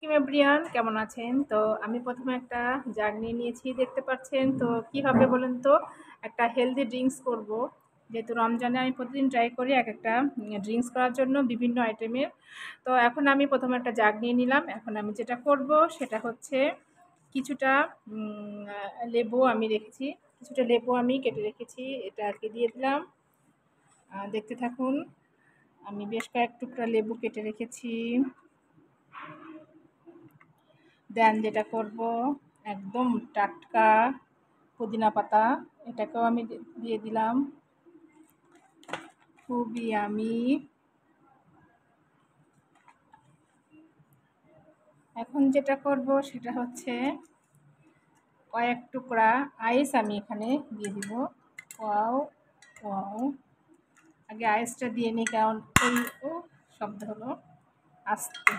Brian কেমন আছেন? তো আমি প্রথমে একটা জাগ নিয়ে নিয়েছি দেখতে পাচ্ছেন। তো কি হবে বলেন তো? একটা হেলদি ড্রিঙ্কস করব। যেহেতু রমজানে আমি প্রতিদিন ট্রাই করি একেকটা ড্রিঙ্কস করার জন্য বিভিন্ন আইটেমের। তো এখন আমি প্রথমে একটা জাগ নিয়ে নিলাম। এখন আমি যেটা করব সেটা হচ্ছে কিছুটা লেবু আমি রেখেছি। কিছুটা লেবু আমি কেটে রেখেছি। এটা আরকি দিয়ে দিলাম। দেখতে থাকুন। আমি বেশ কয়েক টুকরা লেবু কেটে রেখেছি। দেন যেটা করব একদম টাটকা পুদিনা পাতা, এটাকেও আমি দিয়ে দিলাম। খুবই আমি এখন যেটা করব সেটা হচ্ছে কয়েক টুকরা আইস আমি এখানে দিয়ে দিব। ওয়াও ওয়াও, আগে আইসটা দিয়ে নিই কারণ এই শব্দ হলো আস্তে।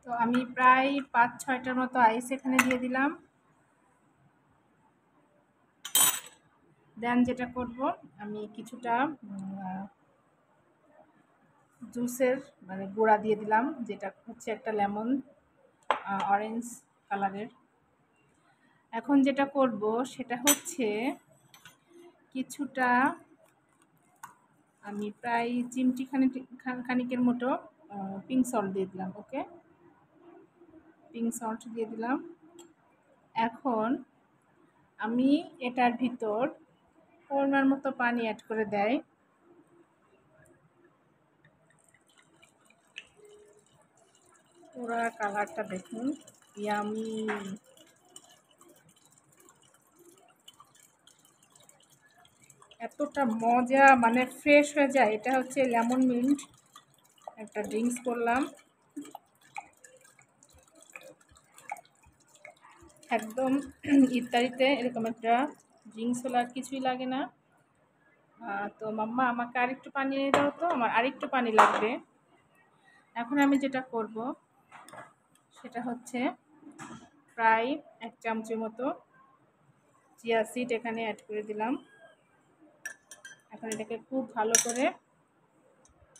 তো আমি প্রায় ৫-৬টার মতো আইস এখানে দিয়ে দিলাম। দেন যেটা করব আমি কিছুটা জুসের মানে গুঁড়া দিয়ে দিলাম, যেটা হচ্ছে একটা লেমন অরেঞ্জ কালারের। এখন যেটা করব সেটা হচ্ছে কিছুটা আমি প্রায় চিমটি খানিকের মতো পিঙ্ক সল্ট দিয়ে দিলাম। ওকে, পিঙ্ক সল্ট দিয়ে দিলাম। এখন আমি এটার ভিতর পরিমাণ মতো পানি অ্যাড করে দেয়। পুরা কালারটা দেখুন, ইয়ামি। এতটা মজা, মানে ফ্রেশ হয়ে যায়। এটা হচ্ছে লেমন মিন্ট একটা ড্রিঙ্কস করলাম, একদম ইফতারিতে এরকম একটা ড্রিঙ্কস হলে আর কিছুই লাগে না। তো মাম্মা আমাকে আরেকটু পানি এনে দাও, তো আমার আরেকটু পানি লাগবে। এখন আমি যেটা করব সেটা হচ্ছে প্রায় ১ চামচের মতো চিয়া সিড এখানে অ্যাড করে দিলাম। এখন এটাকে খুব ভালো করে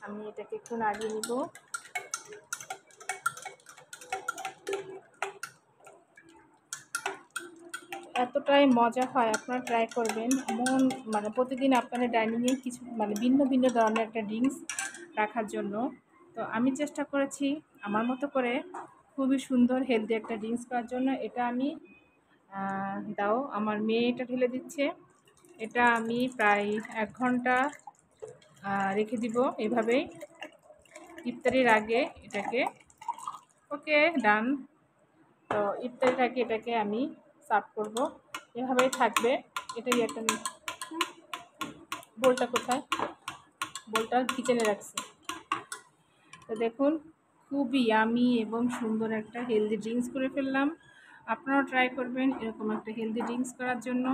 আমি এটাকে একটু নাড়িয়ে নিব। এতটাই মজা হয়, আপনারা ট্রাই করবেন। এমন মানে প্রতিদিন আপনাদের ডাইনিংয়ে কিছু মানে ভিন্ন ভিন্ন ধরনের একটা ড্রিঙ্কস রাখার জন্য। তো আমি চেষ্টা করেছি আমার মতো করে খুবই সুন্দর হেলদি একটা ড্রিঙ্কস করার জন্য। এটা আমি দাও আমার মেয়ে এটা ঢেলে দিচ্ছে। এটা আমি প্রায় ১ ঘন্টা রেখে দিব এভাবেই, ইফতারির আগে এটাকে। ওকে, ডান। তো ইফতারির আগে এটাকে আমি সার্ভ করব, এভাবেই থাকবে। এটাই একটা বোলটা কোথায়, বোলটা কিচেনে রাখছি। তো দেখুন, খুবই ইয়ামি এবং সুন্দর একটা হেলদি ড্রিঙ্কস করে ফেললাম। আপনারাও ট্রাই করবেন এরকম একটা হেলদি ড্রিঙ্কস করার জন্য।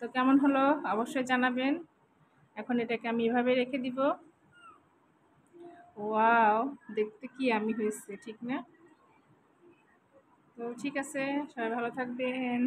তো কেমন হলো অবশ্যই জানাবেন। এখন এটাকে আমি এভাবে রেখে দিব। ওয়াও, দেখতে কি ইয়ামি হয়েছে, ঠিক না? তো ঠিক আছে, সবাই ভালো থাকবেন।